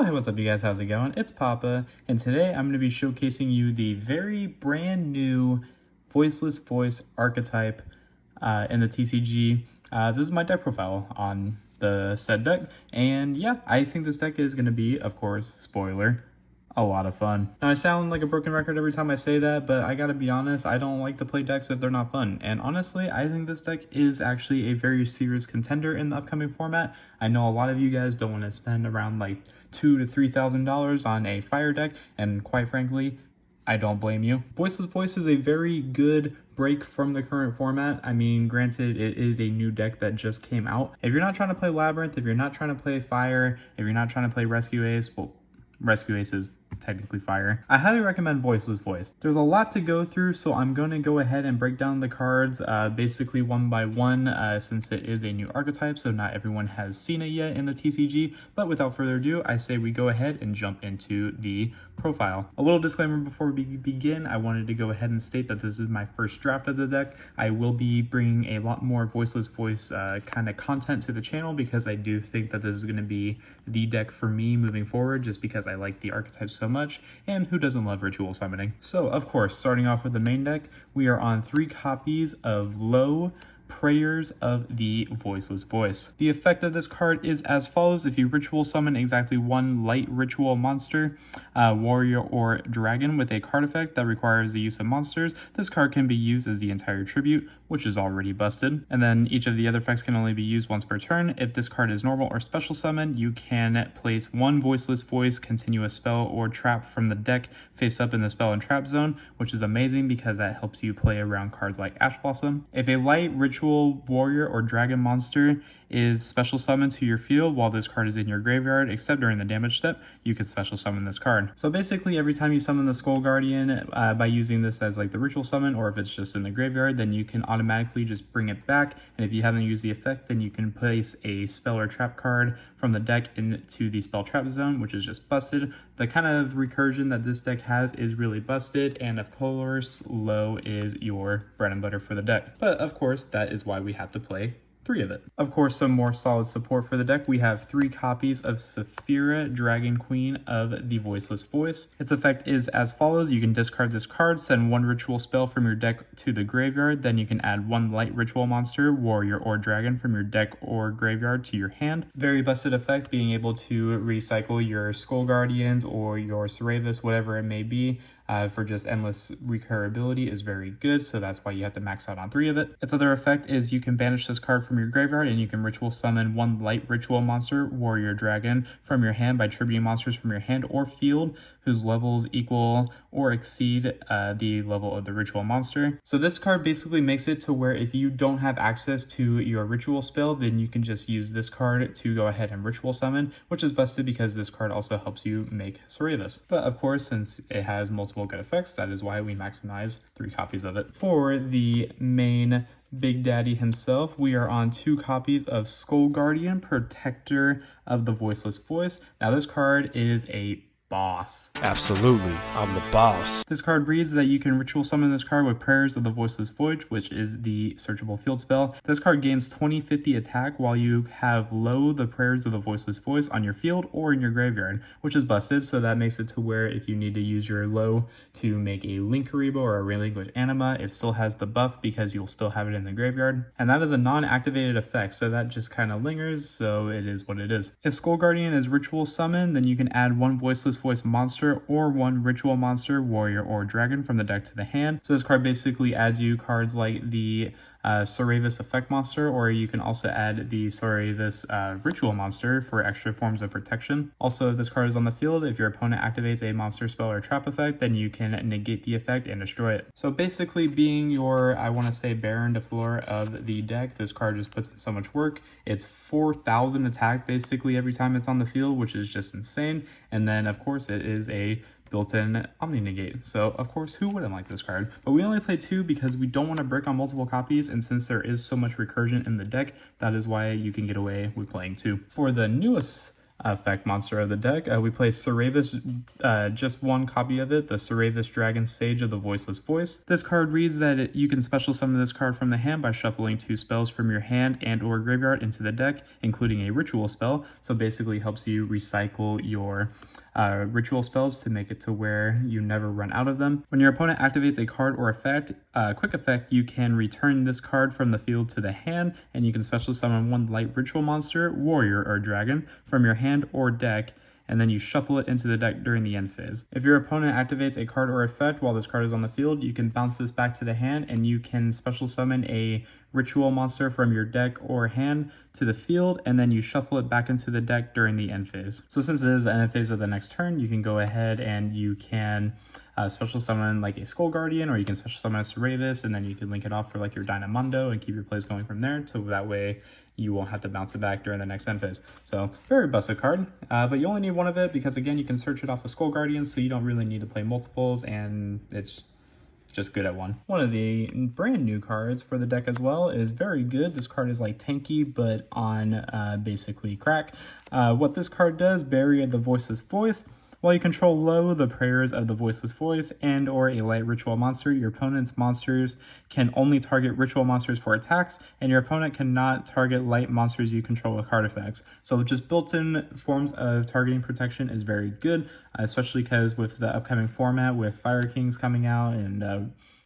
Hey, what's up you guys, how's it going? It's Papa, and today I'm going to be showcasing you the very brand new Voiceless Voice archetype in the TCG. This is my deck profile on the said deck, and yeah, I think this deck is going to be, of course, spoiler, a lot of fun. Now I sound like a broken record every time I say that, but I gotta be honest, I don't like to play decks if they're not fun. And honestly, I think this deck is actually a very serious contender in the upcoming format. I know a lot of you guys don't want to spend around like $2,000 to $3,000 on a fire deck, and quite frankly, I don't blame you. Voiceless Voice is a very good break from the current format. I mean, granted, it is a new deck that just came out. If you're not trying to play Labyrinth, if you're not trying to play Fire, if you're not trying to play Rescue Ace, well, Rescue Ace is technically fire, I highly recommend Voiceless Voice. There's a lot to go through, so I'm going to go ahead and break down the cards basically one by one since it is a new archetype, so not everyone has seen it yet in the TCG. But without further ado, I say we go ahead and jump into the profile. A little disclaimer before we begin, I wanted to go ahead and state that this is my first draft of the deck. I will be bringing a lot more Voiceless Voice kind of content to the channel because I do think that this is going to be the deck for me moving forward, just because I like the archetype so much, and who doesn't love ritual summoning? So of course, starting off with the main deck, we are on 3 copies of Low Prayers of the Voiceless Voice. The effect of this card is as follows. If you ritual summon exactly 1 light ritual monster, warrior, or dragon with a card effect that requires the use of monsters, this card can be used as the entire tribute, which is already busted. And then each of the other effects can only be used once per turn. If this card is normal or special summon, you can place 1 Voiceless Voice continuous spell or trap from the deck face up in the spell and trap zone, which is amazing because that helps you play around cards like Ash Blossom. If a light ritual warrior or dragon monster is special summoned to your field while this card is in your graveyard, except during the damage step, you can special summon this card. So basically every time you summon the Skull Guardian by using this as like the ritual summon, or if it's just in the graveyard, then you can automatically just bring it back. And if you haven't used the effect, then you can place a spell or trap card from the deck into the spell trap zone, which is just busted. The kind of recursion that this deck has is really busted, and of course Low is your bread and butter for the deck. But of course that is why we have to play 3 of it. Of course, some more solid support for the deck. We have 3 copies of Saphira, Dragon Queen of the Voiceless Voice. Its effect is as follows. You can discard this card, send 1 ritual spell from your deck to the graveyard, then you can add 1 light ritual monster, warrior, or dragon from your deck or graveyard to your hand. Very busted effect, being able to recycle your Skull Guardians or your Cerevis, whatever it may be, for just endless recurability is very good, so that's why you have to max out on 3 of it. Its other effect is you can banish this card from your graveyard and you can ritual summon 1 light ritual monster, warrior, dragon from your hand by tributing monsters from your hand or field whose levels equal or exceed the level of the ritual monster. So this card basically makes it to where if you don't have access to your ritual spell, then you can just use this card to go ahead and ritual summon, which is busted because this card also helps you make Cerevis. But of course, since it has multiple good effects, that is why we maximize 3 copies of it. For the main Big Daddy himself, we are on 2 copies of Skull Guardian, Protector of the Voiceless Voice. Now this card is a boss. Absolutely, I'm the boss. This card reads that you can ritual summon this card with Prayers of the Voiceless Voice, which is the searchable field spell. This card gains 20/50 attack while you have Low the Prayers of the Voiceless Voice on your field or in your graveyard, which is busted, so that makes it to where if you need to use your Low to make a Linkuriboh or a Relinquish Anima, it still has the buff because you'll still have it in the graveyard. And that is a non-activated effect, so that just kind of lingers, so it is what it is. If Skull Guardian is ritual summoned, then you can add 1 Voiceless Voice monster or 1 ritual monster, warrior, or dragon from the deck to the hand. So this card basically adds you cards like the Cerevis effect monster, or you can also add the Cerevis ritual monster for extra forms of protection. Also, if this card is on the field, if your opponent activates a monster spell or trap effect, then you can negate the effect and destroy it. So basically being your, I want to say, Baron de Fleur of the deck, this card just puts in so much work. It's 4,000 attack basically every time it's on the field, which is just insane. And then of course it is a built-in Omni Negate. So of course, who wouldn't like this card? But we only play 2 because we don't want to break on multiple copies, and since there is so much recursion in the deck, that is why you can get away with playing 2. For the newest effect monster of the deck. We play Cerevis, just one copy of it, the Cerevis Dragon Sage of the Voiceless Voice. This card reads that you can special summon this card from the hand by shuffling 2 spells from your hand and or graveyard into the deck, including a ritual spell. So basically helps you recycle your ritual spells to make it to where you never run out of them. When your opponent activates a card or effect, quick effect, you can return this card from the field to the hand, and you can special summon 1 light ritual monster, warrior, or dragon from your hand or deck, and then you shuffle it into the deck during the end phase. If your opponent activates a card or effect while this card is on the field, you can bounce this back to the hand, and you can special summon a ritual monster from your deck or hand to the field, and then you shuffle it back into the deck during the end phase. So since it is the end phase of the next turn, you can go ahead and you can special summon like a Skull Guardian, or you can special summon a Cerevis, and then you can link it off for like your Dynamondo and keep your plays going from there, so that way you won't have to bounce it back during the next end phase. So very busted card, but you only need one of it because again, you can search it off of Skull Guardian, so you don't really need to play multiples, and it's just good at one. One of the brand new cards for the deck as well is very good. This card is like tanky, but on basically crack. What this card does, Barrier the Voiceless Voice. While you control low the prayers of the Voiceless Voice and or a light ritual monster, your opponent's monsters can only target ritual monsters for attacks, and your opponent cannot target light monsters you control with card effects. So just built-in forms of targeting protection is very good, especially because with the upcoming format with Fire Kings coming out, and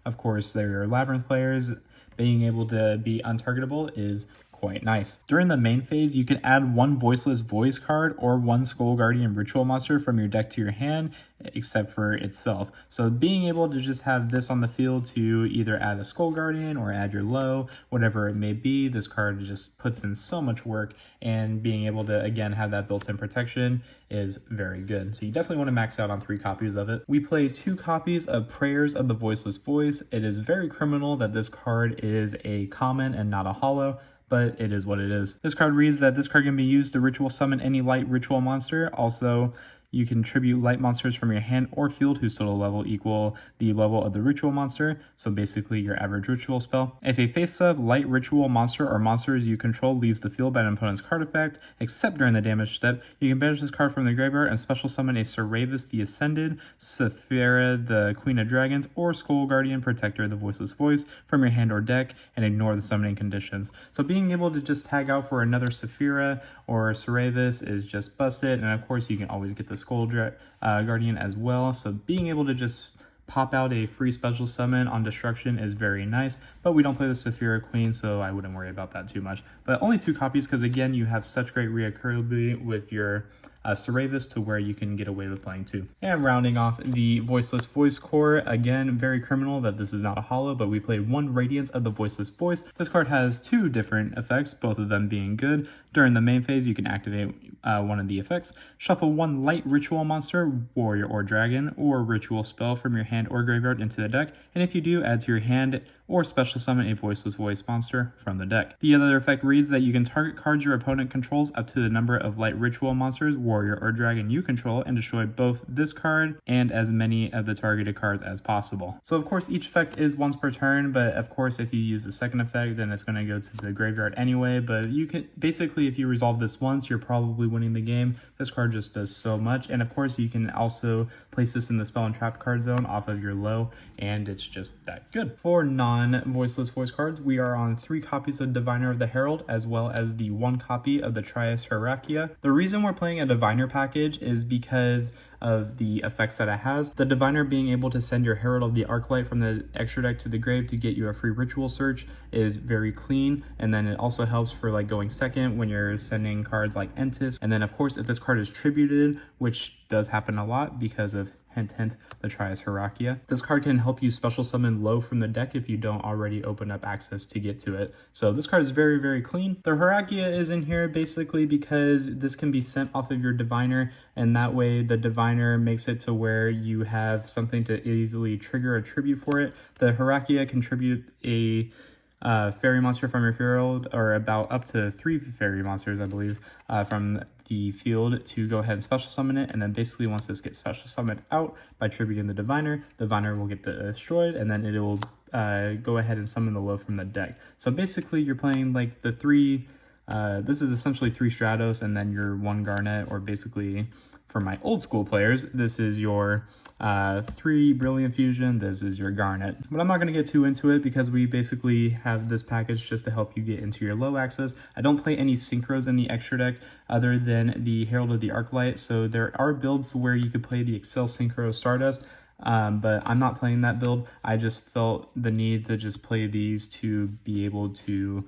of course there are Labyrinth players, being able to be untargetable is quite nice. During the main phase, you can add 1 Voiceless Voice card or 1 Skull Guardian ritual monster from your deck to your hand, except for itself. So being able to just have this on the field to either add a Skull Guardian or add your low, whatever it may be, this card just puts in so much work, and being able to again have that built-in protection is very good. So you definitely want to max out on 3 copies of it. We play 2 copies of Prayers of the Voiceless Voice. It is very criminal that this card is a common and not a holo, but it is what it is. This card reads that this card can be used to ritual summon any light ritual monster. Also, you can tribute light monsters from your hand or field whose total level equal the level of the ritual monster, so basically your average ritual spell. If a face-up light ritual monster or monsters you control leaves the field by an opponent's card effect, except during the damage step, you can banish this card from the graveyard and special summon a Cerevis the Ascended, Saphira the Queen of Dragons, or Skull Guardian Protector the Voiceless Voice from your hand or deck, and ignore the summoning conditions. So being able to just tag out for another Saphira or Cerevis is just busted, and of course you can always get the Skull Guardian as well. So being able to just pop out a free special summon on destruction is very nice, but we don't play the Saphira Queen, so I wouldn't worry about that too much. But only 2 copies because again, you have such great reoccurability with your Cerevis to where you can get away with playing 2. And rounding off the Voiceless Voice core, again, very criminal that this is not a holo, but we played 1 Radiance of the Voiceless Voice. This card has 2 different effects, both of them being good. During the main phase, you can activate one of the effects. Shuffle 1 light ritual monster, warrior or dragon, or ritual spell from your hand or graveyard into the deck, and if you do, add to your hand or special summon a Voiceless Voice monster from the deck. The other effect reads that you can target cards your opponent controls up to the number of light ritual monsters, warrior or dragon you control, and destroy both this card and as many of the targeted cards as possible. So of course each effect is once per turn, but of course if you use the second effect then it's going to go to the graveyard anyway, but you can basically, if you resolve this once, you're probably winning the game. This card just does so much, and of course you can also place this in the spell and trap card zone off of your low, and it's just that good. For non-Voiceless Voice cards, we are on 3 copies of Diviner of the Herald, as well as the 1 copy of the Trias Hierarchia. The reason we're playing a Diviner package is because of the effects that it has. The Diviner being able to send your Herald of the Arclight from the extra deck to the grave to get you a free ritual search is very clean, and then it also helps for like going second when you're sending cards like Entis. And then of course if this card is tributed, which does happen a lot because of hint hint, the Trias Hierarchia. This card can help you special summon low from the deck if you don't already open up access to get to it. So this card is very, very clean. The Hierarchia is in here basically because this can be sent off of your Diviner, and that way the Diviner makes it to where you have something to easily trigger a tribute for it. The Hierarchia can tribute a fairy monster from your field, or about up to 3 fairy monsters, I believe, from the field to go ahead and special summon it. And then basically once this gets special summoned out by tributing the Diviner will get destroyed, and then it will go ahead and summon the low from the deck. So basically you're playing like the 3 This is essentially 3 Stratos and then your 1 Garnet, or basically for my old school players, this is your 3 Brilliant Fusion, this is your Garnet. But I'm not going to get too into it because we basically have this package just to help you get into your low access. I don't play any synchros in the extra deck other than the Herald of the Arclight, so there are builds where you could play the Excel Synchro Stardust, but I'm not playing that build. I just felt the need to just play these to be able to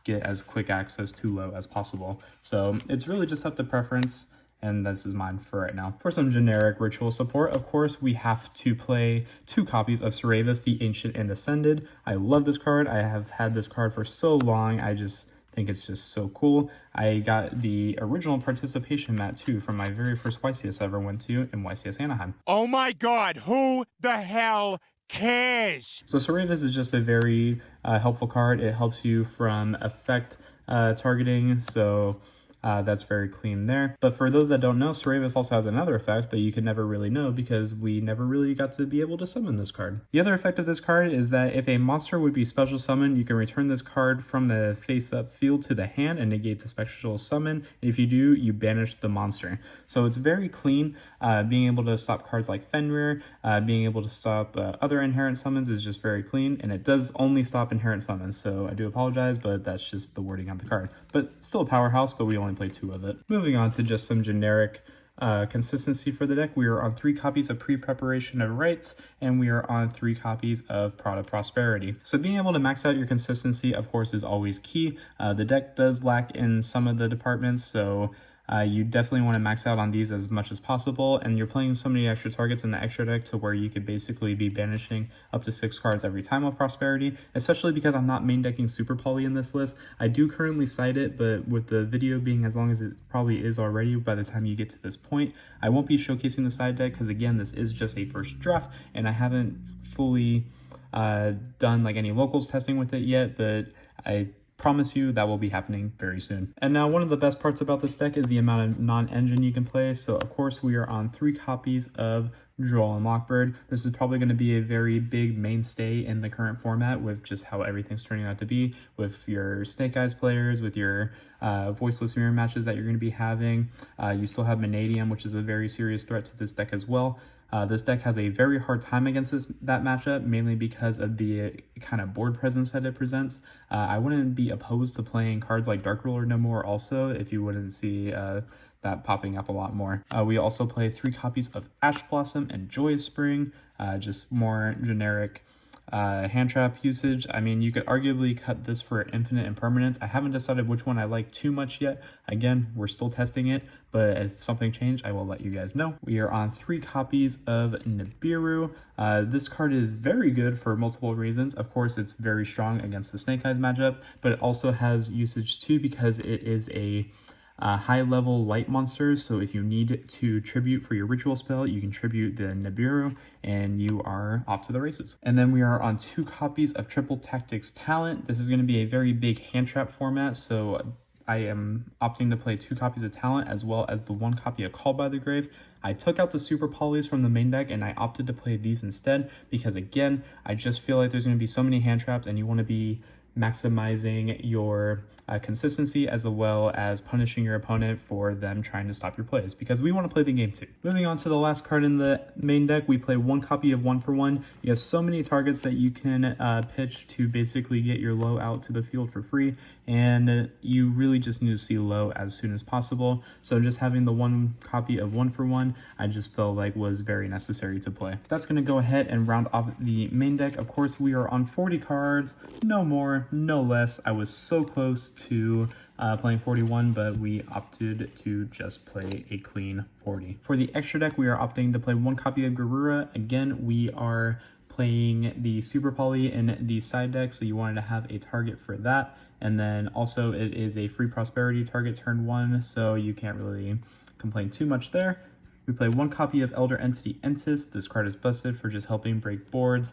get as quick access to low as possible. So it's really just up to preference, and this is mine for right now. For some generic ritual support, of course, we have to play 2 copies of Saravis, the Ancient and Ascended. I love this card. I have had this card for so long. I just think it's just so cool. I got the original participation mat too from my very first YCS I ever went to in YCS Anaheim. Oh my god, who the hell cares? So Saravis is just a very helpful card. It helps you from effect targeting, so that's very clean there. But for those that don't know, Saravis also has another effect, but you can never really know because we never really got to be able to summon this card. The other effect of this card is that if a monster would be special summoned, you can return this card from the face-up field to the hand and negate the special summon. And if you do, you banish the monster. So it's very clean. Being able to stop cards like Fenrir, being able to stop other inherent summons is just very clean, and it does only stop inherent summons. So I do apologize, but that's just the wording on the card. But still a powerhouse, but we only play 2 of it. Moving on to just some generic consistency for the deck, we are on 3 copies of Pre-Preparation of Rites, and we are on 3 copies of Prod of Prosperity. So being able to max out your consistency, of course, is always key. The deck does lack in some of the departments, so you definitely want to max out on these as much as possible, and you're playing so many extra targets in the extra deck to where you could basically be banishing up to 6 cards every time with Prosperity, especially because I'm not main decking Super Poly in this list. I do currently cite it, but with the video being as long as it probably is already by the time you get to this point, I won't be showcasing the side deck because, again, this is just a first draft, and I haven't fully done like any locals testing with it yet, but I promise you that will be happening very soon. And now one of the best parts about this deck is the amount of non-engine you can play. So of course we are on 3 copies of Droll and Lockbird. This is probably going to be a very big mainstay in the current format with just how everything's turning out to be, with your Snake Eyes players, with your Voiceless mirror matches that you're going to be having. You still have Manadium, which is a very serious threat to this deck as well. This deck has a very hard time against that matchup, mainly because of the kind of board presence that it presents. I wouldn't be opposed to playing cards like Dark Ruler No More also, if you wouldn't see that popping up a lot more. We also play 3 copies of Ash Blossom and Joyous Spring, just more generic hand trap usage. I mean, you could arguably cut this for Infinite Impermanence. I haven't decided which one I like too much yet. Again, we're still testing it, but if something changed, I will let you guys know. We are on 3 copies of Nibiru. This card is very good for multiple reasons. Of course, it's very strong against the Snake Eyes matchup, but it also has usage too because it is a high-level light monsters, so if you need to tribute for your ritual spell, you can tribute the Nibiru, and you are off to the races. And then we are on 2 copies of Triple Tactics Talent. This is going to be a very big hand trap format, so I am opting to play 2 copies of Talent as well as the 1 copy of Call by the Grave. I took out the Super Polys from the main deck and I opted to play these instead because, again, I just feel like there's going to be so many hand traps and you want to be maximizing your consistency as well as punishing your opponent for them trying to stop your plays, because we want to play the game too. Moving on to the last card in the main deck, we play 1 copy of 1 for 1. You have so many targets that you can pitch to basically get your low out to the field for free, and you really just need to see low as soon as possible. So just having the 1 copy of 1 for 1, I just felt like was very necessary to play. That's going to go ahead and round off the main deck. Of course, we are on 40 cards, no more, no less. I was so close to playing 41, but we opted to just play a clean 40. For the extra deck, we are opting to play 1 copy of Garura. Again, we are playing the Super Poly in the side deck, so you wanted to have a target for that. And then also it is a free prosperity target turn 1, so you can't really complain too much there. We play 1 copy of Elder Entity Entis. This card is busted for just helping break boards.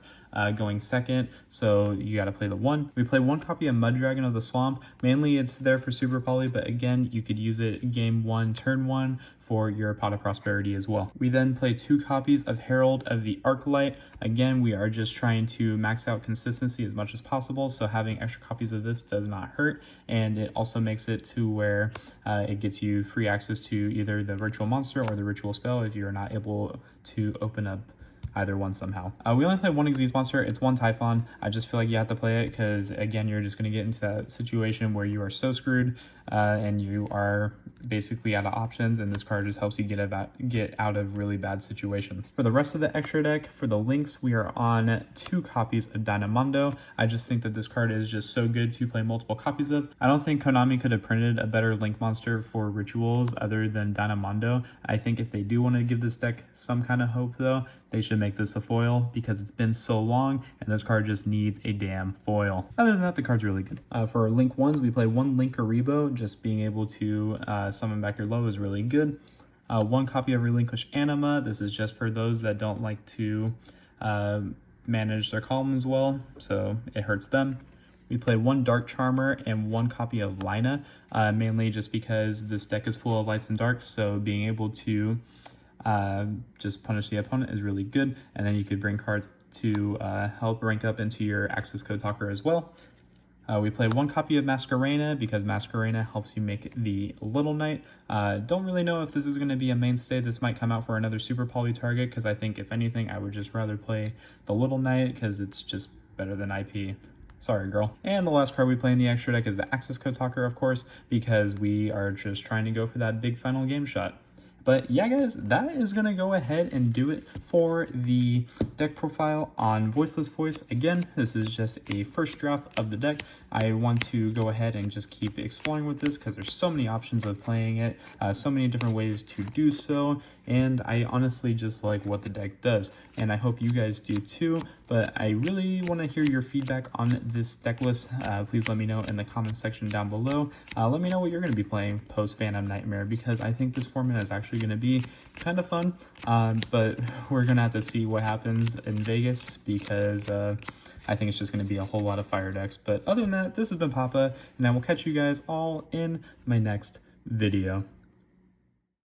going second, so you got to play the 1. We play 1 copy of Mud Dragon of the Swamp. Mainly it's there for Super Poly, but again, you could use it game 1, turn 1 for your Pot of Prosperity as well. We then play 2 copies of Herald of the Arclight. Again, we are just trying to max out consistency as much as possible, so having extra copies of this does not hurt, and it also makes it to where it gets you free access to either the Ritual Monster or the Ritual Spell if you're not able to open up either one somehow. We only play 1 Xyz monster. It's 1 Typhon. I just feel like you have to play it because, again, you're just going to get into that situation where you are so screwed and you are basically out of options, and this card just helps you get out of really bad situations. For the rest of the extra deck, for the links, we are on 2 copies of Dynamondo. I just think that this card is just so good to play multiple copies of. I don't think Konami could have printed a better link monster for rituals other than Dynamondo. I think if they do want to give this deck some kind of hope, though, they should make this a foil because it's been so long and this card just needs a damn foil. Other than that, the card's really good. For our link 1s, we play 1 Link Karibo. Just being able to summon back your low is really good. 1 copy of Relinquish Anima. This is just for those that don't like to manage their columns well, so it hurts them. We play 1 Dark Charmer and 1 copy of Lina, mainly just because this deck is full of lights and darks, so being able to just punish the opponent is really good, and then you could bring cards to help rank up into your access code talker as well. We play 1 copy of Masquerena because Masquerena helps you make the Little Knight. Don't really know if this is going to be a mainstay. This might come out for another Super Poly target because I think, if anything, I would just rather play the Little Knight because it's just better than IP. Sorry, girl. And the last card we play in the extra deck is the Access Code Talker, of course, because we are just trying to go for that big final game shot. But yeah, guys, that is going to go ahead and do it for the deck profile on Voiceless Voice. Again, this is just a first draft of the deck. I want to go ahead and just keep exploring with this because there's so many options of playing it, so many different ways to do so, and I honestly just like what the deck does, and I hope you guys do too. But I really want to hear your feedback on this deck list. Please let me know in the comment section down below. Let me know what you're going to be playing post Phantom Nightmare, because I think this format is actually going to be kind of fun, but we're going to have to see what happens in Vegas because I think it's just going to be a whole lot of fire decks. But other than that, this has been Papa, and I will catch you guys all in my next video.